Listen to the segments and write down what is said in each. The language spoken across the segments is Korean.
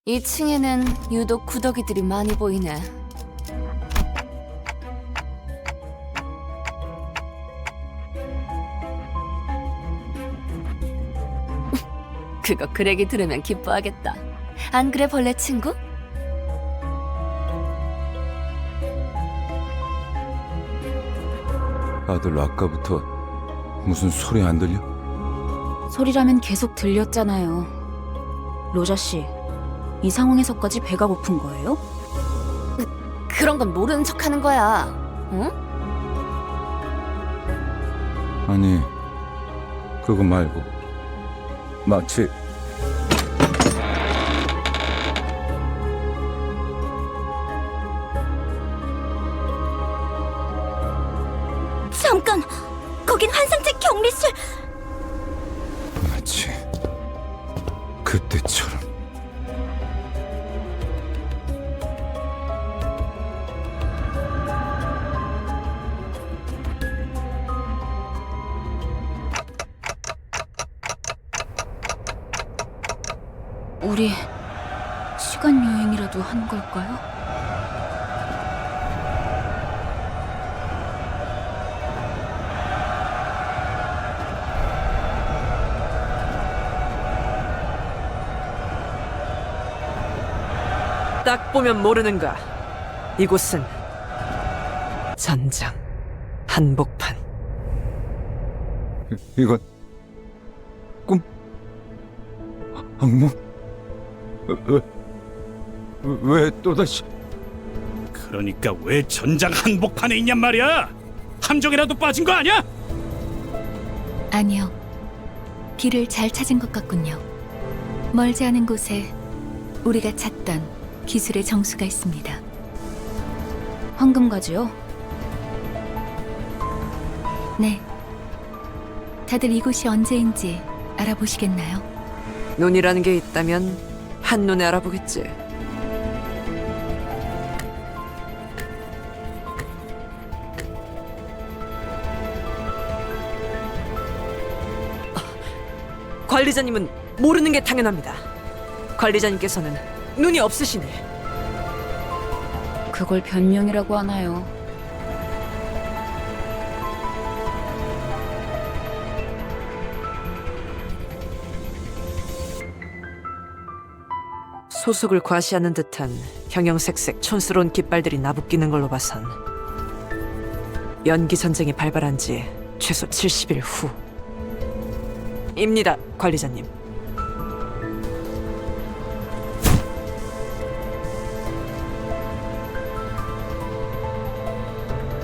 2층에는 유독 구더기들이 많이 보이네. 그거 그렉이 들으면 기뻐하겠다. 안 그래, 벌레 친구? 아들 아까부터 무슨 소리 안 들려? 소리라면 계속 들렸잖아요. 로자 씨, 이 상황에서까지 배가 고픈 거예요? 그런 건 모르는 척하는 거야. 응? 아니 그거 말고 마치 잠깐! 거긴 환상체 격리실! 마치 그때처럼. 우리 시간 여행이라도 한 걸까요? 딱 보면 모르는가. 이곳은 전장 한복판. 이건 꿈? 악몽? 왜 또다시? 그러니까 왜 전장 한복판에 있냔 말이야? 함정이라도 빠진 거 아니야? 아니요. 길을 잘 찾은 것 같군요. 멀지 않은 곳에 우리가 찾던 기술의 정수가 있습니다. 황금가지요? 네. 다들 이곳이 언제인지 알아보시겠나요? 눈이라는 게 있다면 한눈에 알아보겠지. 관리자님은 모르는 게 당연합니다. 관리자님께서는 눈이 없으시니. 그걸 변명이라고 하나요? 소속을 과시하는 듯한 형형색색 촌스러운 깃발들이 나부끼는 걸로 봐선 연기 전쟁이 발발한 지 최소 70일 후입니다, 관리자님.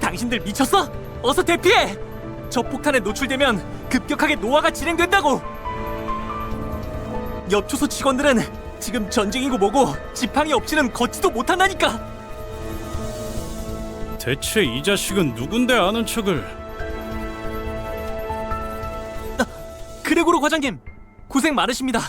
당신들 미쳤어? 어서 대피해! 저 폭탄에 노출되면 급격하게 노화가 진행된다고! 엽초소 직원들은 지금 전쟁이고 뭐고 지팡이 없이는 걷지도 못한다니까! 대체 이 자식은 누군데 아는 척을? 그레고로 과장님! 고생 많으십니다!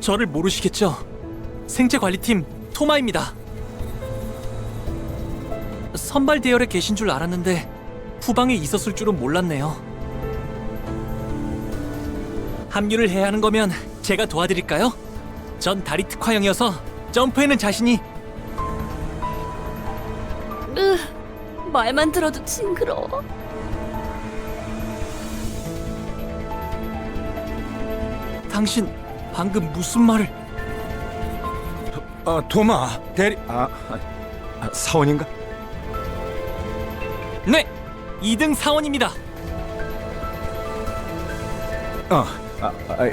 저를 모르시겠죠? 생체관리팀 토마입니다. 선발 대열에 계신 줄 알았는데 후방에 있었을 줄은 몰랐네요. 합류를 해야 하는 거면 제가 도와드릴까요? 전 다리 특화형이어서 점프에는 자신이... 말만 들어도 징그러워. 당신 방금 무슨 말을... 도마 대리 사원인가? 네! 2등 사원입니다.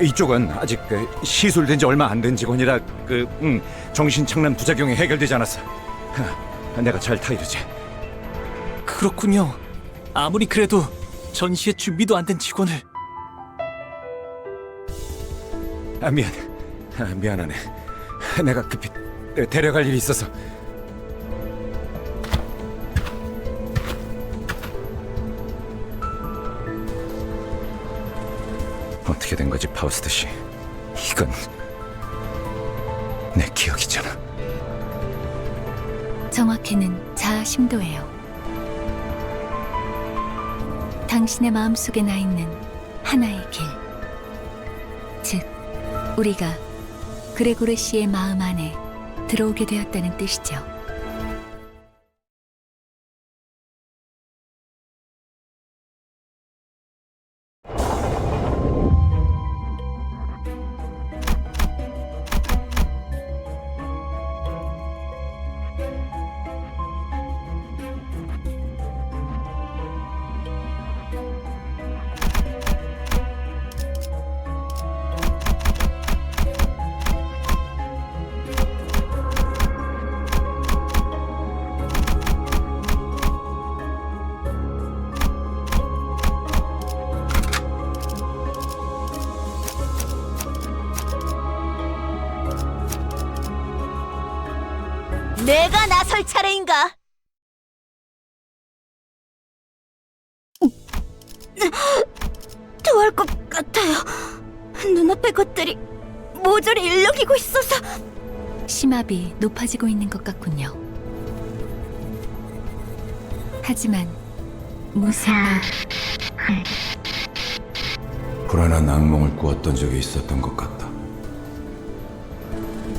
이쪽은 아직 시술된 지 얼마 안 된 직원이라 정신착란 부작용이 해결되지 않았어. 내가 잘 타이르지. 그렇군요. 아무리 그래도 전시에 준비도 안 된 직원을... 미안하네. 내가 급히 데려갈 일이 있어서. 어떻게 된 거지, 파우스트 씨? 이건 내 기억이잖아. 정확히는 자아 심도예요. 당신의 마음속에 나 있는 하나의 길. 즉, 우리가 그레고르 씨의 마음 안에 들어오게 되었다는 뜻이죠. 내가 나설 차례인가? 토할 것 같아요. 눈앞의 것들이 모조리 일렁이고 있어서. 심압이 높아지고 있는 것 같군요. 하지만 무슨 불안한 악몽을 꾸었던 적이 있었던 것 같다.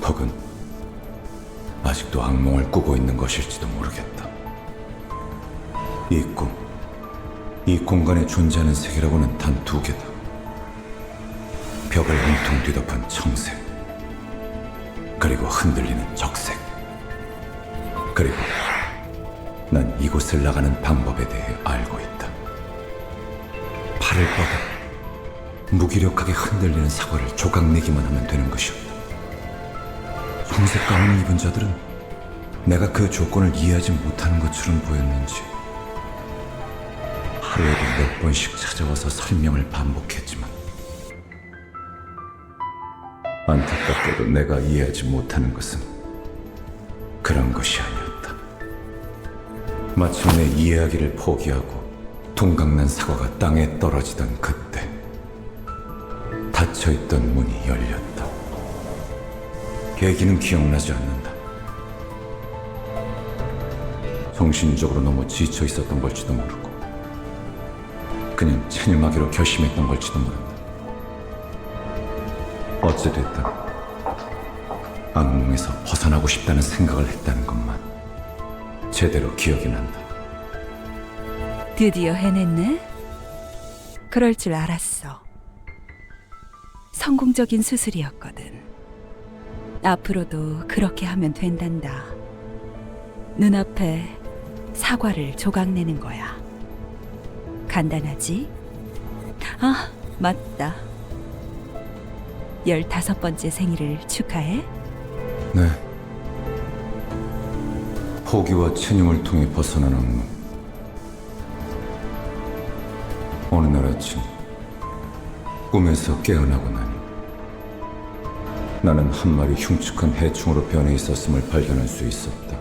혹은 아직도 악몽을 꾸고 있는 것일지도 모르겠다. 이 꿈, 이 공간에 존재하는 색이라고는 단 두 개다. 벽을 온통 뒤덮은 청색, 그리고 흔들리는 적색. 그리고 난 이곳을 나가는 방법에 대해 알고 있다. 팔을 뻗어 무기력하게 흔들리는 사과를 조각내기만 하면 되는 것이었다. 청색 가운을 입은 자들은 내가 그 조건을 이해하지 못하는 것처럼 보였는지 하루에도 몇 번씩 찾아와서 설명을 반복했지만 안타깝게도 내가 이해하지 못하는 것은 그런 것이 아니었다. 마침내 이해하기를 포기하고 동강난 사과가 땅에 떨어지던 그때 닫혀있던 문이 열렸다. 계기는 기억나지 않는다. 정신적으로 너무 지쳐 있었던 걸지도 모르고 그냥 체념하기로 결심했던 걸지도 모른다. 어찌됐든 악몽에서 벗어나고 싶다는 생각을 했다는 것만 제대로 기억이 난다. 드디어 해냈네? 그럴 줄 알았어. 성공적인 수술이었거든. 앞으로도 그렇게 하면 된단다. 눈앞에 사과를 조각내는 거야. 간단하지? 아, 맞다. 15번째 생일을 축하해. 네. 포기와 체념을 통해 벗어난 악몽. 어느 날 아침 꿈에서 깨어나고 나니 나는 한 마리 흉측한 해충으로 변해 있었음을 발견할 수 있었다.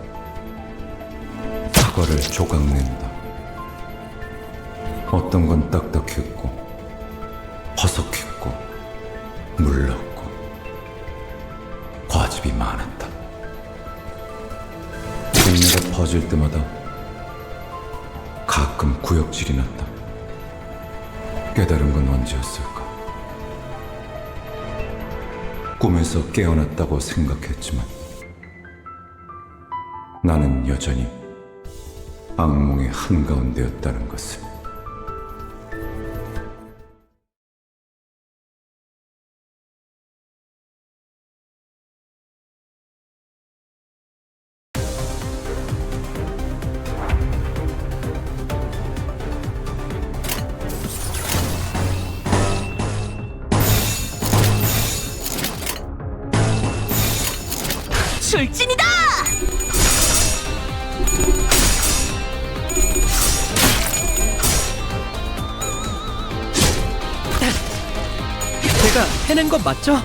사과를 조각낸다. 어떤 건 딱딱했고 퍼석했고 물렀고 과즙이 많았다. 동네가 퍼질 때마다 가끔 구역질이 났다. 깨달은 건 언제였을까? 꿈에서 깨어났다고 생각했지만 나는 여전히 악몽의 한가운데였다는 것을. 출진이다! 제가 해낸 건 맞죠?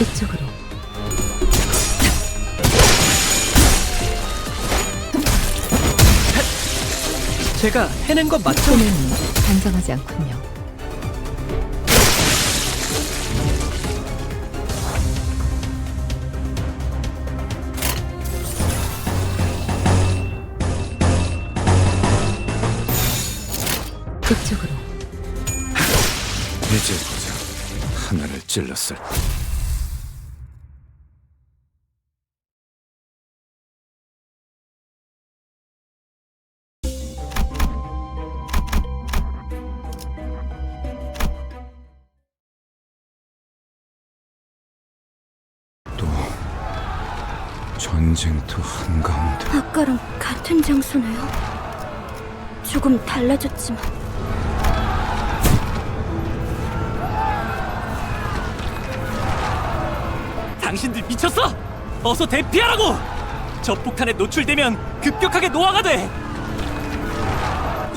이쪽으로. 제가 해낸 건 맞죠? 꿈은 반성하지 않군요. 그쪽으로. 이제 보자. 하나를 찔렀을 때. 또 전쟁터 한가운데. 아까랑 같은 장소네요. 조금 달라졌지만 당신들 미쳤어? 어서 대피하라고! 저 폭탄에 노출되면 급격하게 노화가 돼!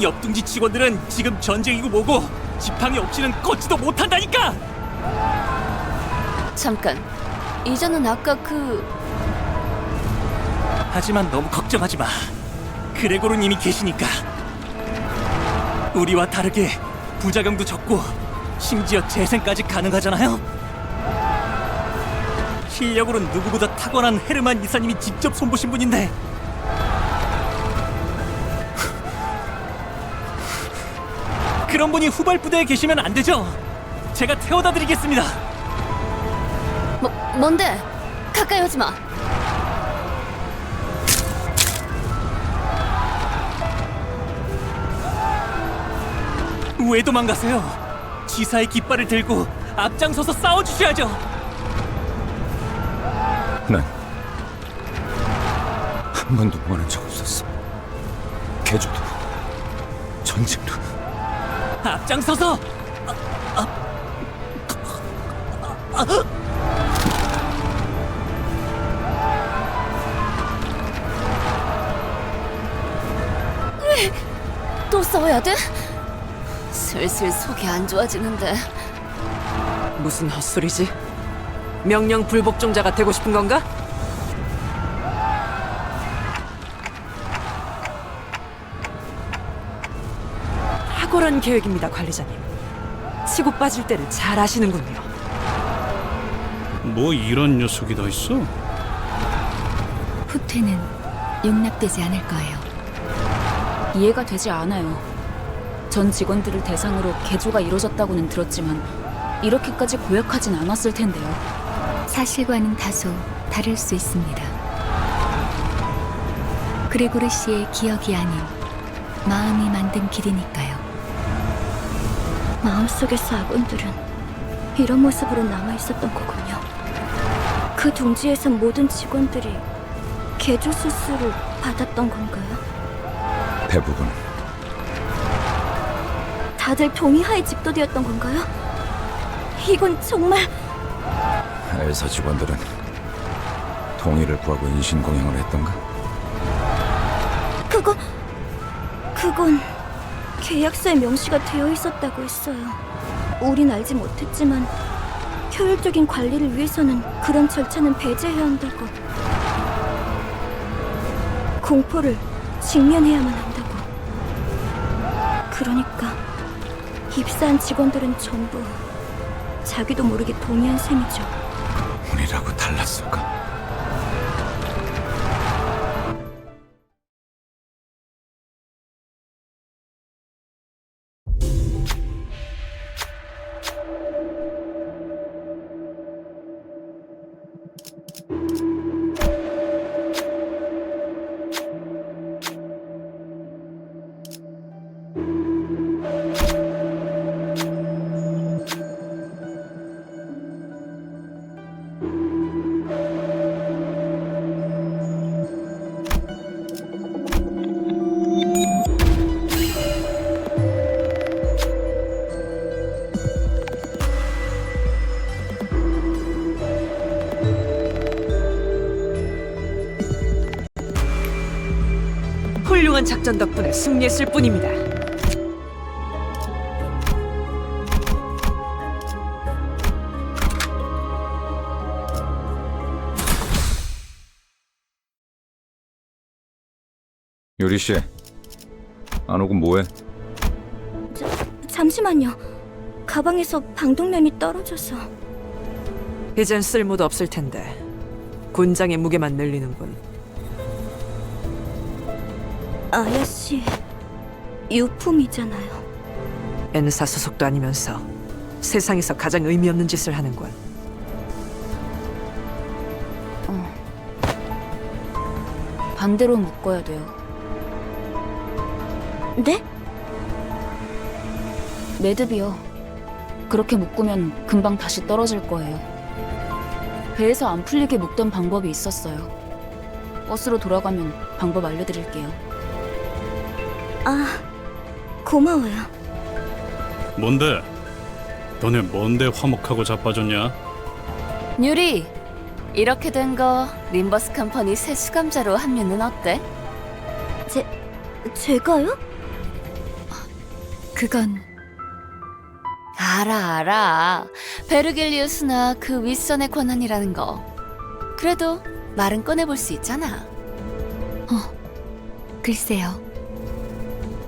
옆둥지 직원들은 지금 전쟁이고 뭐고 지팡이 없이는 걷지도 못한다니까! 잠깐. 이전은 아까 하지만 너무 걱정하지 마. 그레고르님이 계시니까. 우리와 다르게 부작용도 적고 심지어 재생까지 가능하잖아요? 실력으로는 누구보다 탁월한 헤르만 이사님이 직접 손보신 분인데 그런 분이 후발부대에 계시면 안 되죠? 제가 태워다 드리겠습니다. 뭔데? 가까이 오지 마. 왜 도망가세요? 지사의 깃발을 들고 앞장서서 싸워주셔야죠. 난 한 번도 원한 적 없었어. 개조도 전쟁도. 앞장서서 또 싸워야 돼? 슬슬 속이 안 좋아지는데. 무슨 헛소리지? 명령 불복종자가 되고 싶은 건가? 탁월한 계획입니다, 관리자님. 치고 빠질 때를 잘 아시는군요. 뭐 이런 녀석이 다 있어? 후퇴는 용납되지 않을 거예요. 이해가 되지 않아요. 전 직원들을 대상으로 개조가 이루어졌다고는 들었지만 이렇게까지 고약하진 않았을 텐데요. 사실과는 다소 다를 수 있습니다. 그레고르 씨의 기억이 아닌 마음이 만든 길이니까요. 마음속에서 아군들은 이런 모습으로 남아있었던 거군요. 그 둥지에서 모든 직원들이 개조 수술을 받았던 건가요? 대부분. 다들 동의하에 집도되었던 건가요? 이건 정말... 엘사 직원들은 동의를 구하고 인신공양을 했던가? 그건 계약서에 명시가 되어 있었다고 했어요. 우린 알지 못했지만 효율적인 관리를 위해서는 그런 절차는 배제해야 한다고. 공포를 직면해야만 한다고. 그러니까 입사한 직원들은 전부 자기도 모르게 동의한 셈이죠. 우리라고 달랐을까? 훌륭한 작전 덕분에 승리했을 뿐입니다. 요리 씨, 안 오고 뭐해? 잠시만요. 가방에서 방독면이 떨어져서. 이젠 쓸모도 없을 텐데 군장의 무게만 늘리는군. 아야씨 유품이잖아요. N사 소속도 아니면서 세상에서 가장 의미 없는 짓을 하는군. 반대로 묶어야 돼요. 네? 매듭이요. 그렇게 묶으면 금방 다시 떨어질 거예요. 배에서 안 풀리게 묶던 방법이 있었어요. 버스로 돌아가면 방법 알려드릴게요. 아, 고마워요. 뭔데? 너네 뭔데 화목하고 자빠졌냐? 뉴리, 이렇게 된 거 림버스 컴퍼니 새 수감자로 합류는 어때? 제가요? 그건 알아. 베르겔리우스나 그 윗선의 권한이라는 거. 그래도 말은 꺼내볼 수 있잖아. 글쎄요.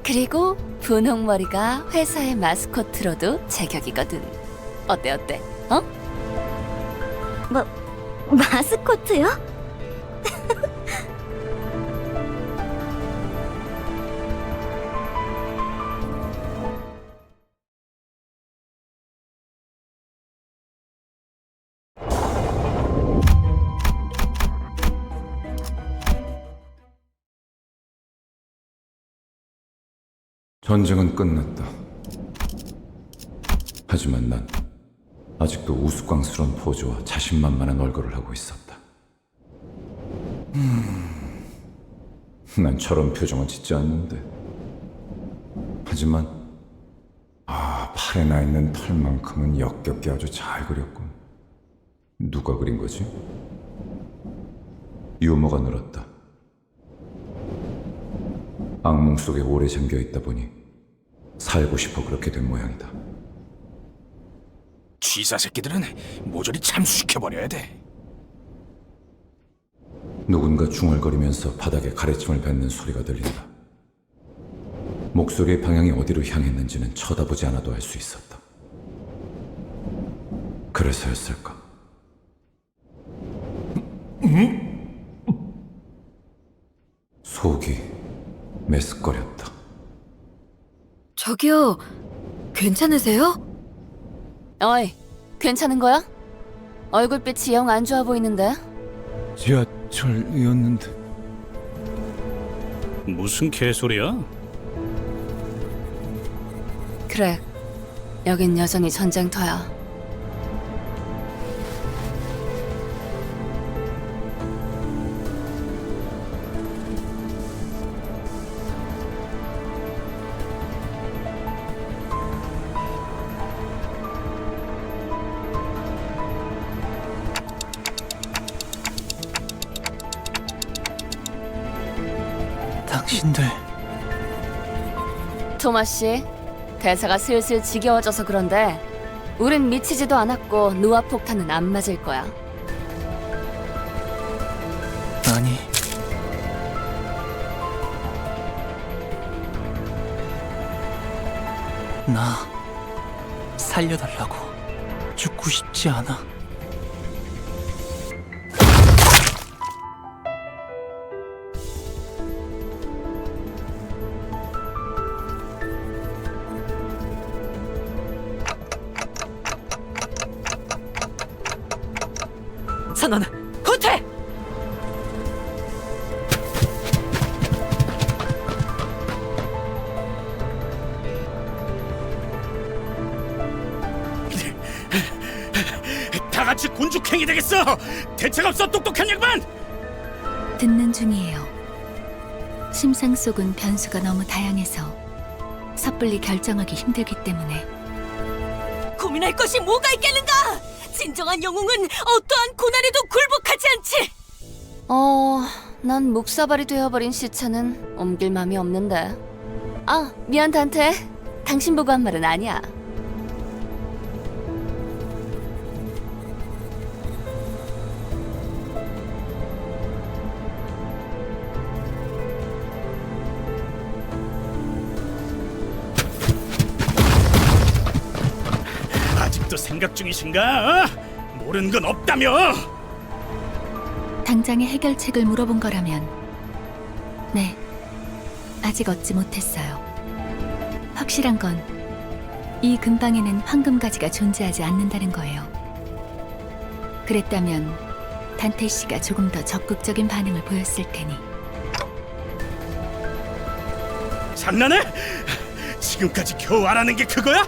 그리고 분홍머리가 회사의 마스코트로도 제격이거든. 어때? 어? 마스코트요? 전쟁은 끝났다. 하지만 난 아직도 우스꽝스러운 포즈와 자신만만한 얼굴을 하고 있었다. 난 저런 표정은 짓지 않는데. 하지만 팔에 나 있는 털만큼은 역겹게 아주 잘 그렸군. 누가 그린 거지? 유머가 늘었다. 악몽 속에 오래 잠겨 있다 보니 살고 싶어 그렇게 된 모양이다. 기사 새끼들은 모조리 참수시켜버려야 돼. 누군가 중얼거리면서 바닥에 가래침을 뱉는 소리가 들린다. 목소리의 방향이 어디로 향했는지는 쳐다보지 않아도 알 수 있었다. 그래서였을까? 속이 메스꺼렸다. 저기요, 괜찮으세요? 어이, 괜찮은 거야? 얼굴빛이 영 안 좋아 보이는데? 지하철이었는데. 무슨 개소리야? 그래, 여긴 여전히 전쟁터야. 당신들 토마 씨, 대사가 슬슬 지겨워져서 그런데 우린 미치지도 않았고 누아 폭탄은 안 맞을 거야. 아니 나 살려달라고. 죽고 싶지 않아. 선언, 후퇴! 다 같이 군죽행이 되겠어. 대책 없어, 똑똑한 양반. 듣는 중이에요. 심상 속은 변수가 너무 다양해서 섣불리 결정하기 힘들기 때문에. 고민할 것이 뭐가 있겠는가? 진정한 영웅은 어떠한 고난에도 굴복하지 않지. 난 묵사발이 되어버린 시체는 옮길 맘이 없는데. 아, 미안 단테. 당신 보고 한 말은 아니야. 아직도 생각 중이신가? 모르는 건 없다며. 당장의 해결책을 물어본 거라면 네, 아직 얻지 못했어요. 확실한 건 이 근방에는 황금가지가 존재하지 않는다는 거예요. 그랬다면 단테 씨가 조금 더 적극적인 반응을 보였을 테니. 장난해? 지금까지 겨우 알아낸 게 그거야?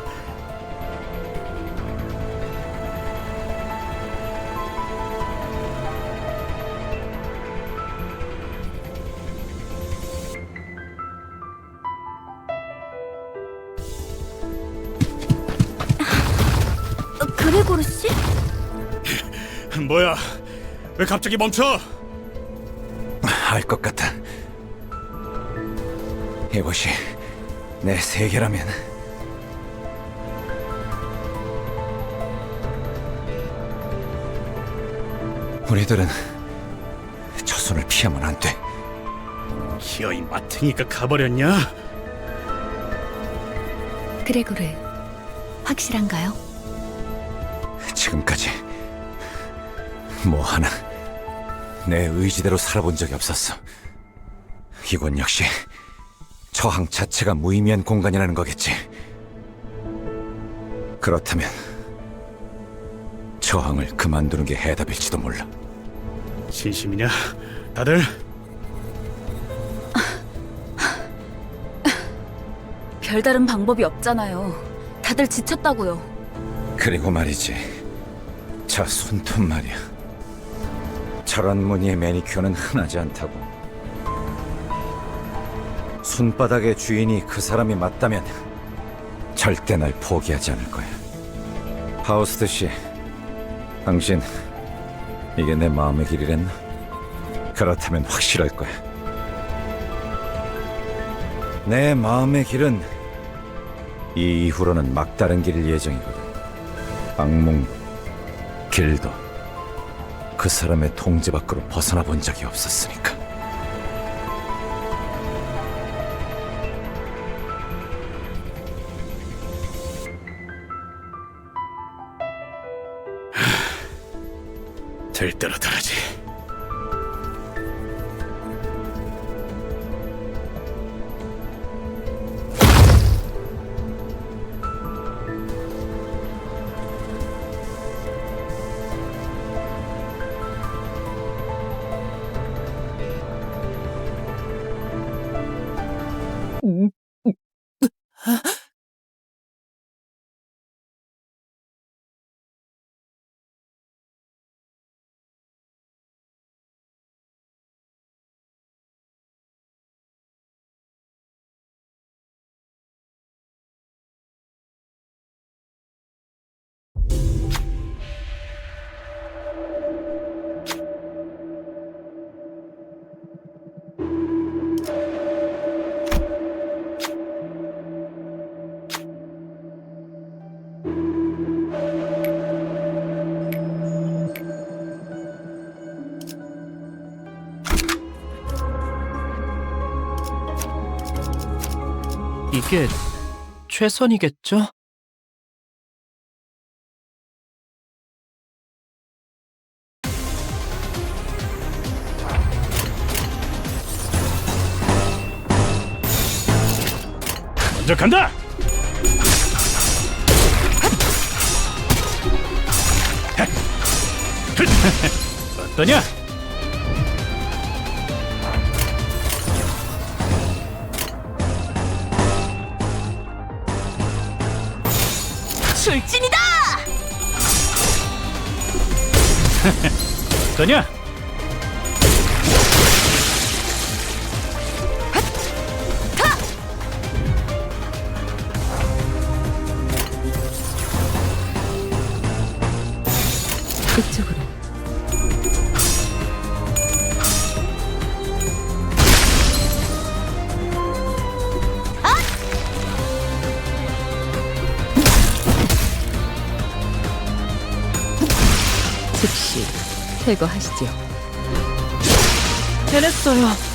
그레고르 씨? 뭐야? 왜 갑자기 멈춰? 알 것 같아. 이것이 내 세계라면 우리들은 저 손을 피하면 안 돼. 기어이 마탱이가 가버렸냐? 그레고르, 확실한가요? 지금까지 뭐 하나 내 의지대로 살아본 적이 없었어. 이곳 역시 저항 자체가 무의미한 공간이라는 거겠지. 그렇다면 저항을 그만두는 게 해답일지도 몰라. 진심이냐? 다들? 별다른 방법이 없잖아요. 다들 지쳤다고요. 그리고 말이지, 저 손톱 말이야. 저런 무늬의 매니큐어는 흔하지 않다고. 손바닥의 주인이 그 사람이 맞다면 절대 날 포기하지 않을 거야. 하우스트 씨, 당신 이게 내 마음의 길이랬나? 그렇다면 확실할 거야. 내 마음의 길은 이 이후로는 막다른 길일 예정이거든. 악몽 길도 그 사람의 통제 밖으로 벗어나 본 적이 없었으니까. 될 대로 되라지. 이게 최선이겠죠? 먼저 간다! 어떠냐? 출진이다! 어떠냐? 이쪽으로. 즉시 제거하시죠. 해냈어요.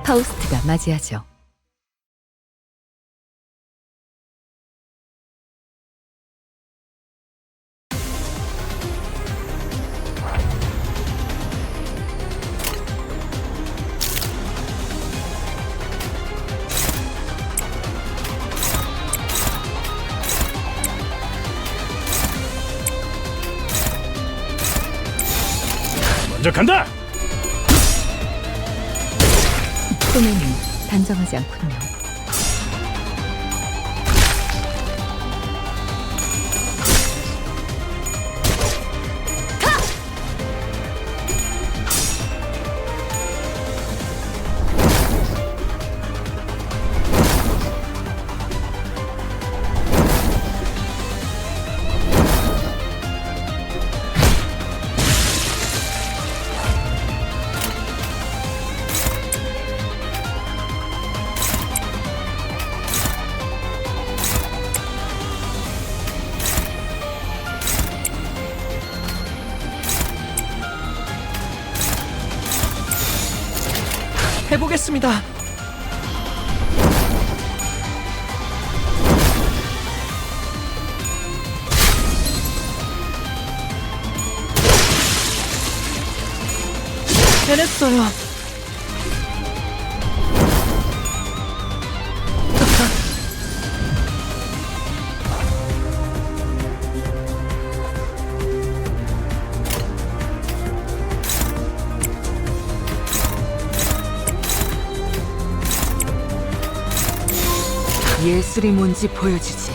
파우스트가 맞이하죠. 먼저 간다. 꿈에는 단정하지 않군요. 해보겠습니다. 해냈어요. 예술이 뭔지 보여주지.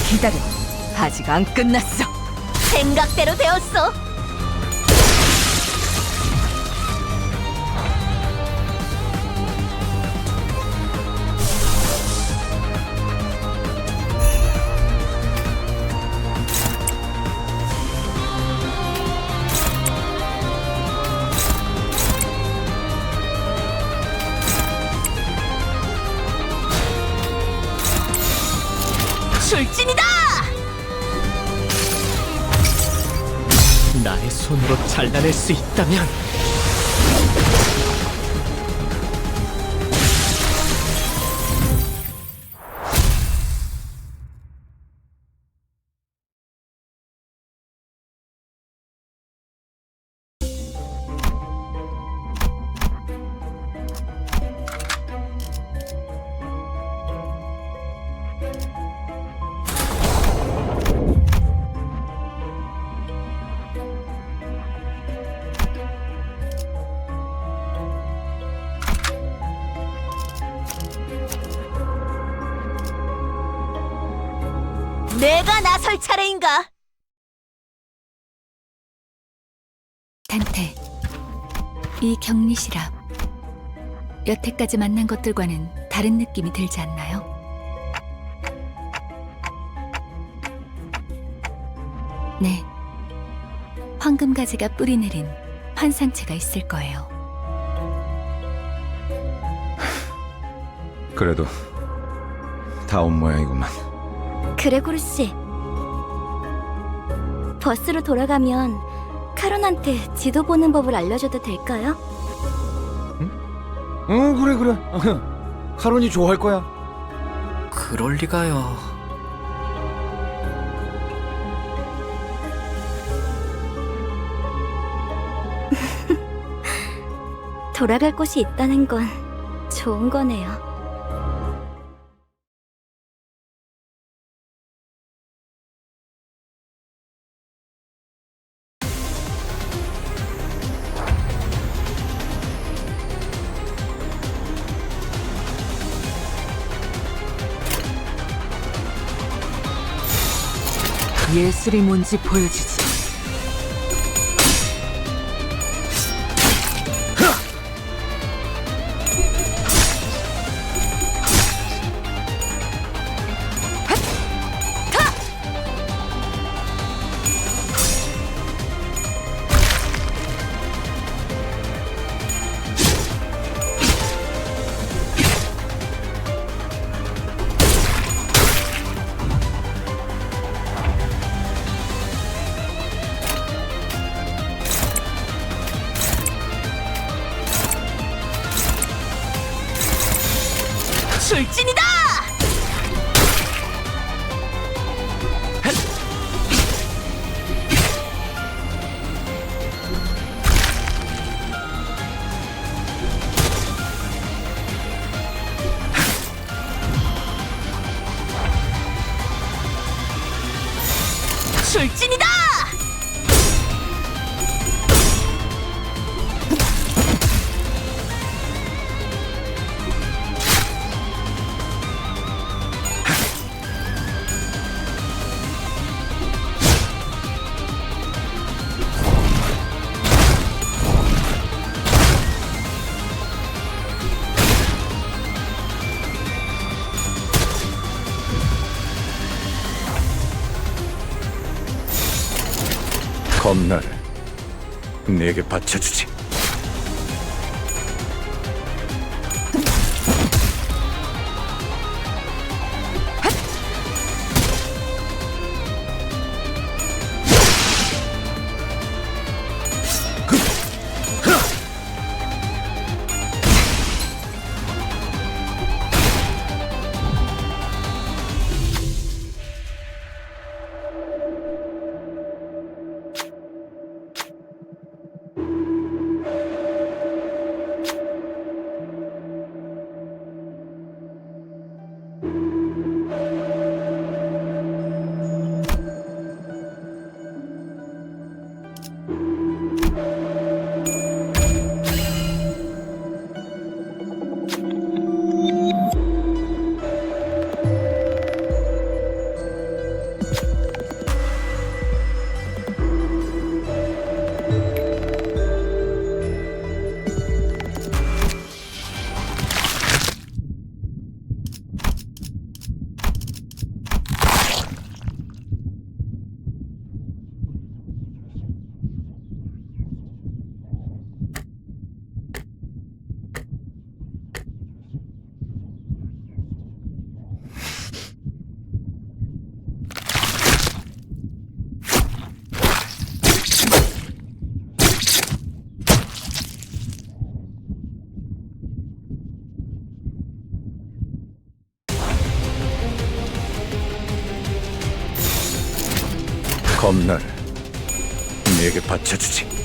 기다려. 아직 안 끝났어. 생각대로 되었어. 출진이다! 나의 손으로 잘라낼 수 있다면 내가 나설 차례인가? 단테, 이 격리실앞. 여태까지 만난 것들과는 다른 느낌이 들지 않나요? 네, 황금가지가 뿌리 내린 환상체가 있을 거예요. 그래도 다 온 모양이구만. 그레고르 씨, 버스로 돌아가면 카론한테 지도 보는 법을 알려줘도 될까요? 응, 그래. 카론이 좋아할 거야. 그럴 리가요. 돌아갈 곳이 있다는 건 좋은 거네요. 예술이 뭔지 보여주지. 출진이다! 출진이다! 검나를 내게 바쳐주지. 검나를 내게 바쳐주지.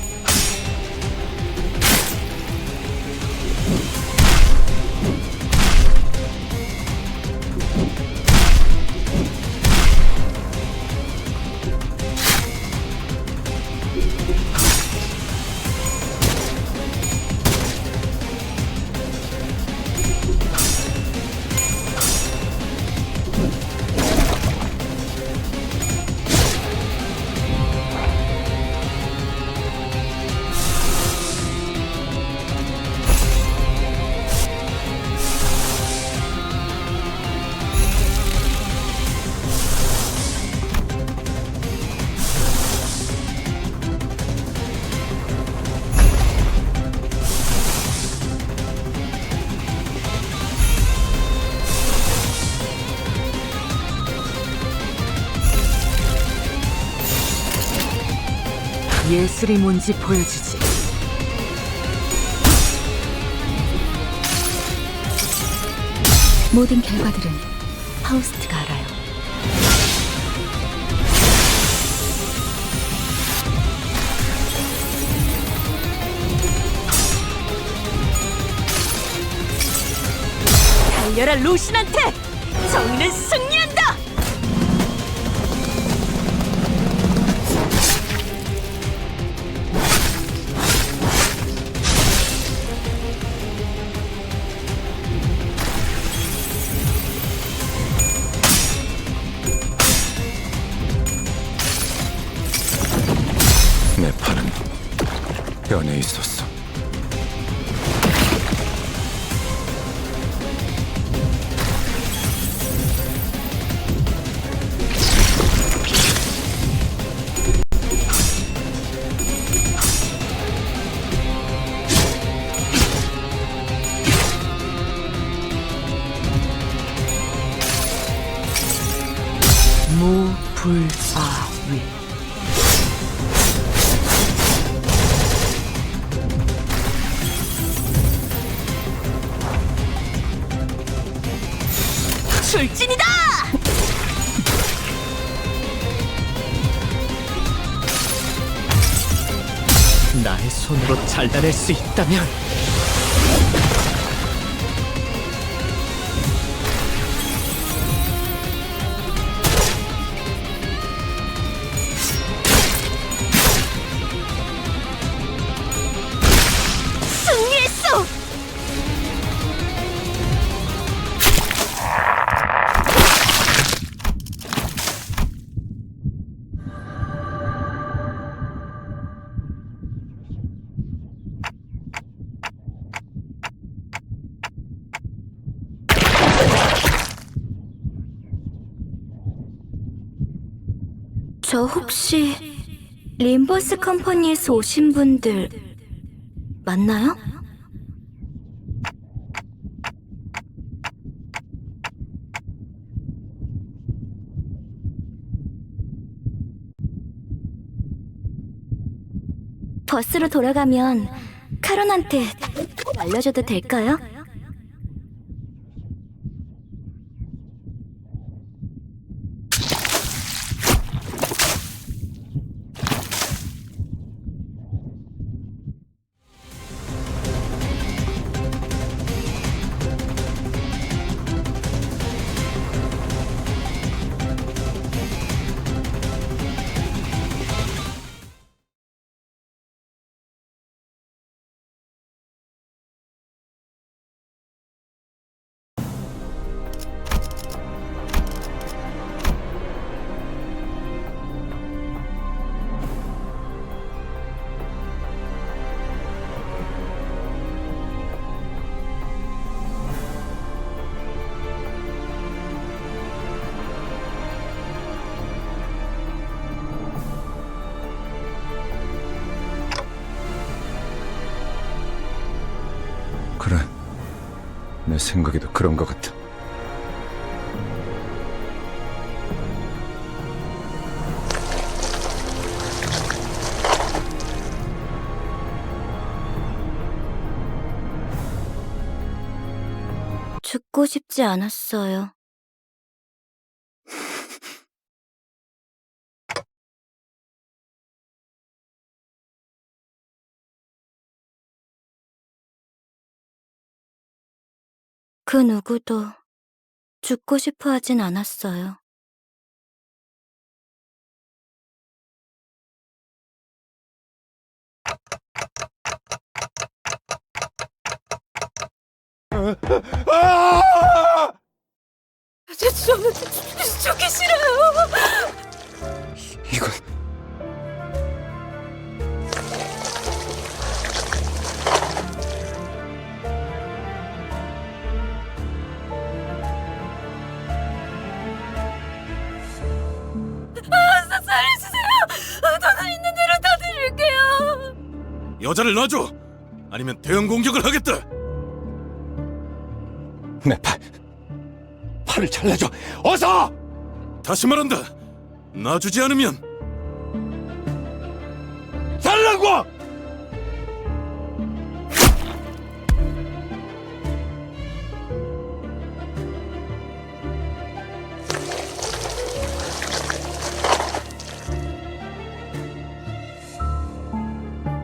예술이 뭔지 보여주지. 모든 결과들은 파우스트가 알아요. 달려라 루신한테! 정의는 승리한다! 내 팔은 변해 있었어. 무불아위. 출진이다! 나의 손으로 잘라낼 수 있다면 승리했어! 저 혹시 림버스 컴퍼니에서 오신 분들 맞나요? 버스로 돌아가면 카론한테 알려줘도 될까요? 그래, 내 생각에도 그런 것 같아. 죽고 싶지 않았어요. 그 누구도 죽고 싶어 하진 않았어요. 저는 죽기 싫어요. 이건 살려주세요. 돈을 있는 대로 다 드릴게요. 여자를 놔줘. 아니면 대응 공격을 하겠다. 내 팔을 잘라줘. 어서! 다시 말한다. 놔주지 않으면 달라고!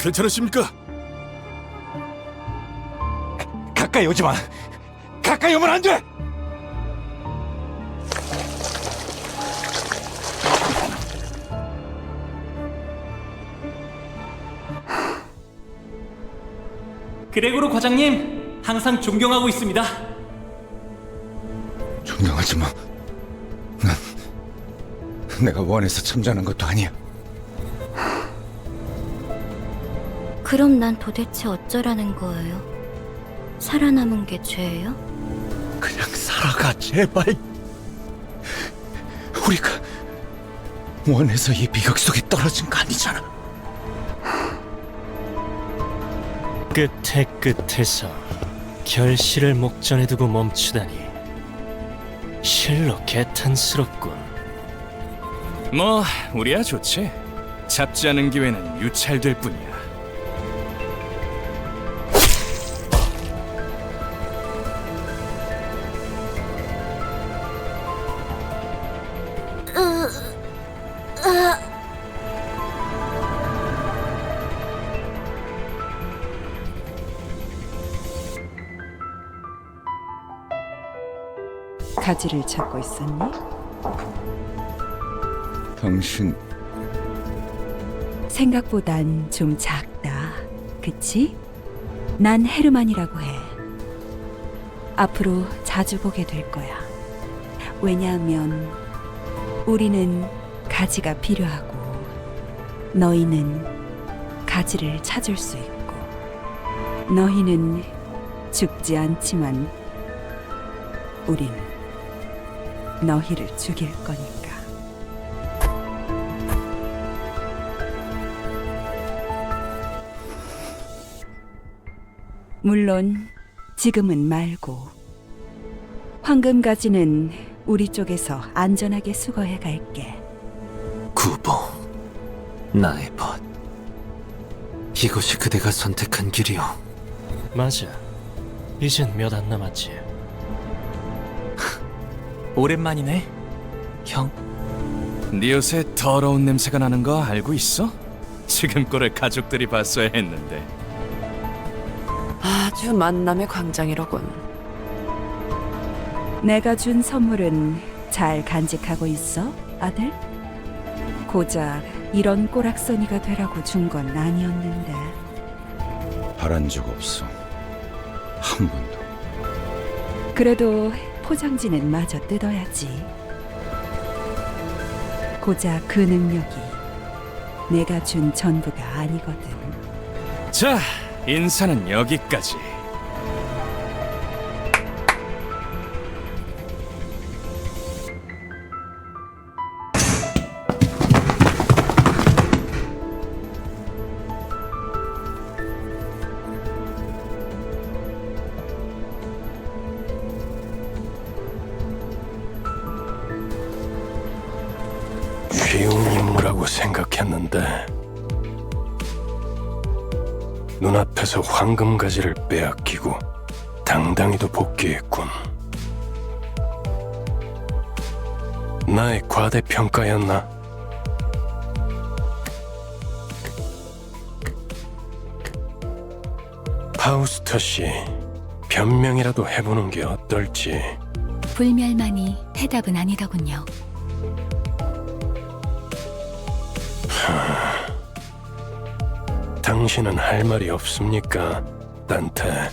괜찮으십니까? 가까이 오지 마. 가까이 오면 안 돼. 그레고로 과장님 항상 존경하고 있습니다. 존경하지 마. 난 내가 원해서 참전한 것도 아니야. 그럼 난 도대체 어쩌라는 거예요? 살아남은 게 죄예요? 그냥 살아가, 제발. 우리가 원해서 이 비극 속에 떨어진 거 아니잖아. 끝에 끝에서 결실을 목전에 두고 멈추다니 실로 개탄스럽군. 뭐 우리야 좋지. 잡지 않은 기회는 유찰될 뿐이야. 가지를 찾고 있었니? 당신 생각보단 좀 작다. 그치? 난 헤르만이라고 해. 앞으로 자주 보게 될 거야. 왜냐하면 우리는 가지가 필요하고 너희는 가지를 찾을 수 있고 너희는 죽지 않지만 우린 너희를 죽일 거니까. 물론 지금은 말고 황금가지는 우리 쪽에서 안전하게 수거해 갈게. 구보, 나의 벗. 이것이 그대가 선택한 길이오. 맞아. 이젠 몇 안 남았지. 오랜만이네, 형. 네 옷에 더러운 냄새가 나는 거 알고 있어? 지금 꼴을 가족들이 봤어야 했는데. 아주 만남의 광장이로군. 내가 준 선물은 잘 간직하고 있어, 아들? 고작 이런 꼬락서니가 되라고 준 건 아니었는데. 바란 적 없어. 한 번도. 그래도 포장지는 마저 뜯어야지. 고작 그 능력이 내가 준 전부가 아니거든. 자, 인사는 여기까지. 쉬운 임무라고 생각했는데 눈앞에서 황금가지를 빼앗기고 당당히도 복귀했군. 나의 과대평가였나? 파우스터 씨, 변명이라도 해보는 게 어떨지. 불멸만이 해답은 아니더군요. 당신은 할 말이 없습니까, 단테?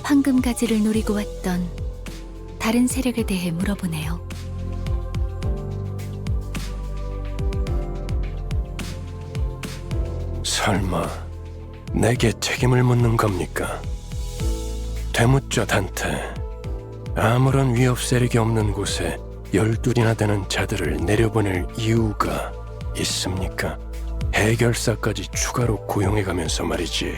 황금가지를 노리고 왔던 다른 세력에 대해 물어보네요. 설마 내게 책임을 묻는 겁니까? 되묻죠, 단테. 아무런 위협 세력이 없는 곳에 12이나 되는 자들을 내려보낼 이유가 있습니까? 해결사까지 추가로 고용해가면서 말이지.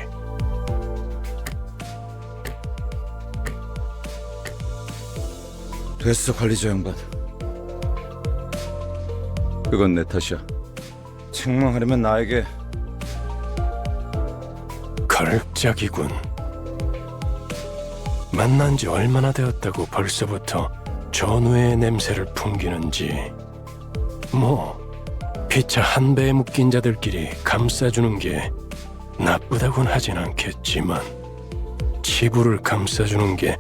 됐어, 관리자 양반. 그건 내 탓이야. 책망하려면 나에게. 걸작이군. 만난 지 얼마나 되었다고 벌써부터 전우의 냄새를 풍기는지. 뭐 피차 한 배에 묶인 자들끼리 감싸주는 게 나쁘다곤 하진 않겠지만 치부를 감싸주는 게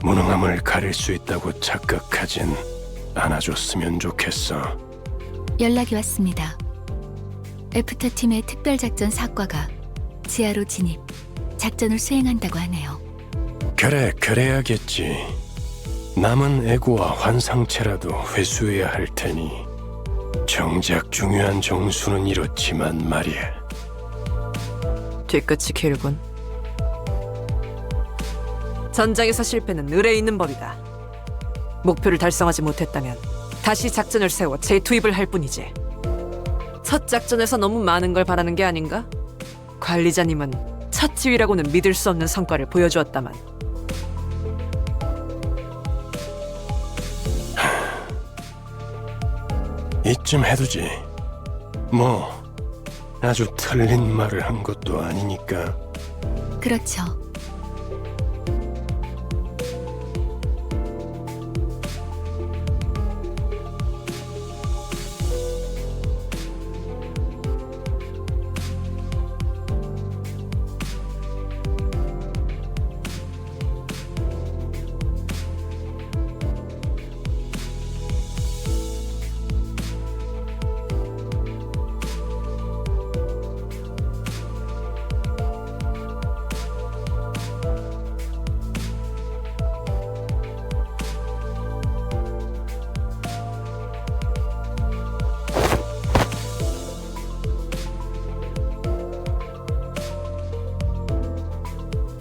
무능함을 가릴 수 있다고 착각하진 않아줬으면 좋겠어. 연락이 왔습니다. 애프터 팀의 특별작전 사과가 지하로 진입, 작전을 수행한다고 하네요. 그래, 그래야겠지. 남은 애고와 환상체라도 회수해야 할 테니. 정작 중요한 정수는 이렇지만 말이야. 뒤끝이 길군. 전장에서 실패는 을에 있는 법이다. 목표를 달성하지 못했다면 다시 작전을 세워 재투입을 할 뿐이지. 첫 작전에서 너무 많은 걸 바라는 게 아닌가? 관리자님은 첫 지휘라고는 믿을 수 없는 성과를 보여주었다만. 이쯤 해두지. 뭐 아주 틀린 말을 한 것도 아니니까. 그렇죠.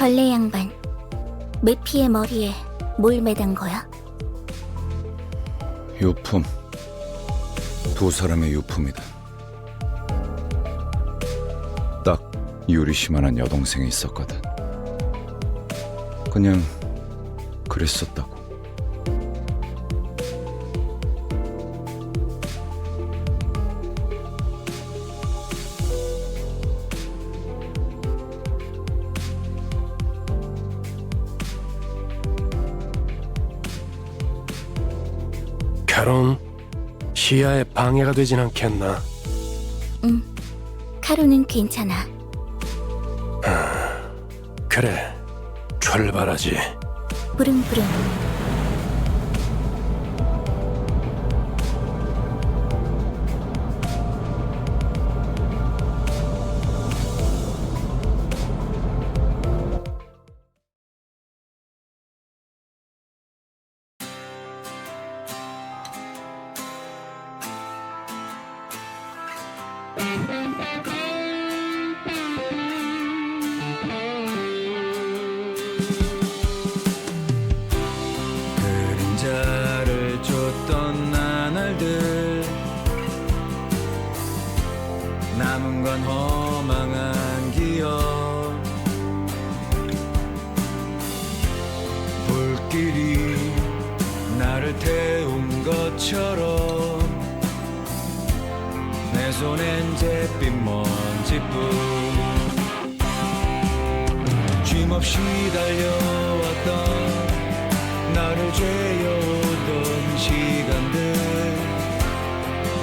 벌레 양반, 메피의 머리에 뭘 매단 거야? 유품. 두 사람의 유품이다. 딱 유리시만한 여동생이 있었거든. 그냥 그랬었다고. 카론, 시야에 방해가 되진 않겠나? 응, 카루는 괜찮아. 그래, 출발하지. 부릉부릉. 그림자를 쫓던 나날들, 남은 건 허망한 기억. 불길이 나를 태운 것처럼 내 손엔 잿빛 먼지뿐. 쉼없이 달려왔던 나를 죄어오던 시간들,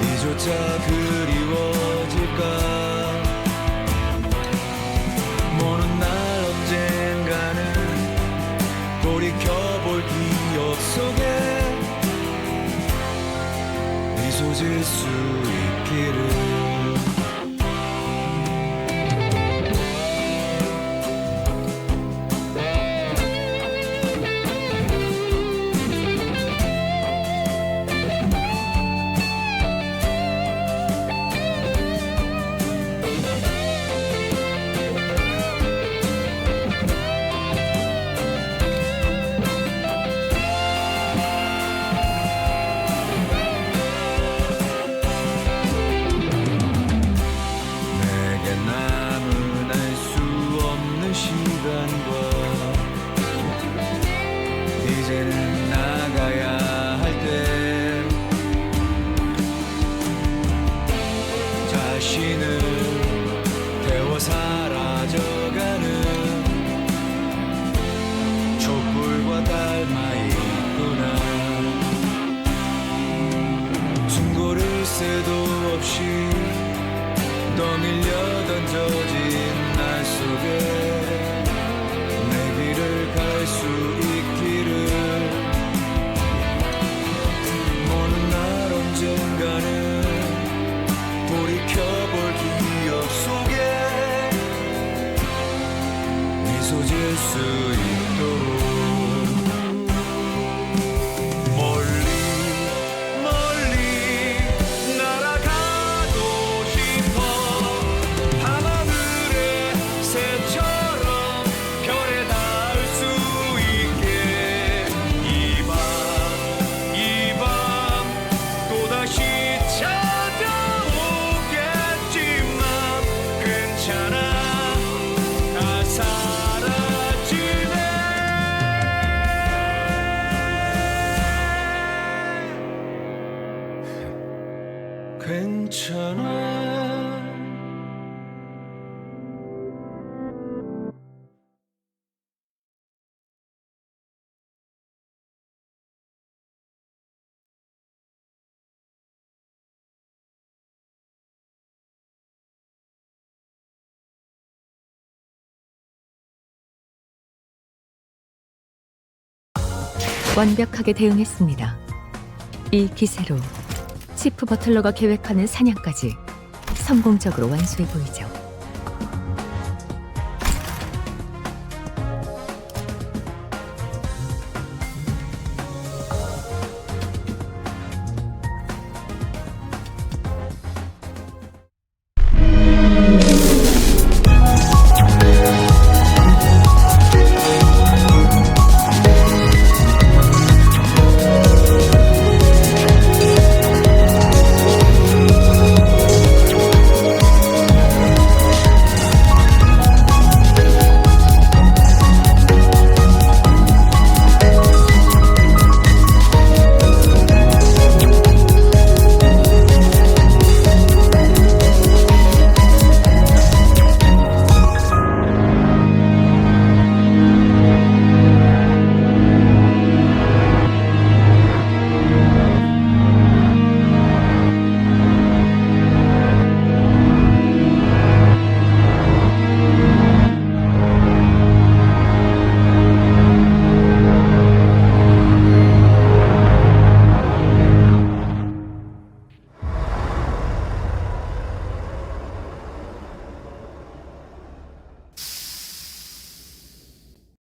이조차 그리워질까. 모는 날 언젠가는 돌이켜볼 기억 속에 미소 질 수 있기를. 이제는 나가야 할 때 자신을 태워 사라져가는 촛불과 닮아 있구나. 충고를 새도 없이 떠밀려 던져진 날 속에 내 길을 갈 수 있기를. 모든 날 언젠가는 돌이켜볼 기억 속에 미소 질 수 있도록. 멀리 멀리 날아가고 싶어. 밤하늘의 새처럼 별에 닿을 수 있게. 이 밤 또다시 찾아오겠지만 괜찮아, 다 사라지네. 괜찮아. 완벽하게 대응했습니다. 이 기세로 치프 버틀러가 계획하는 사냥까지 성공적으로 완수해 보이죠.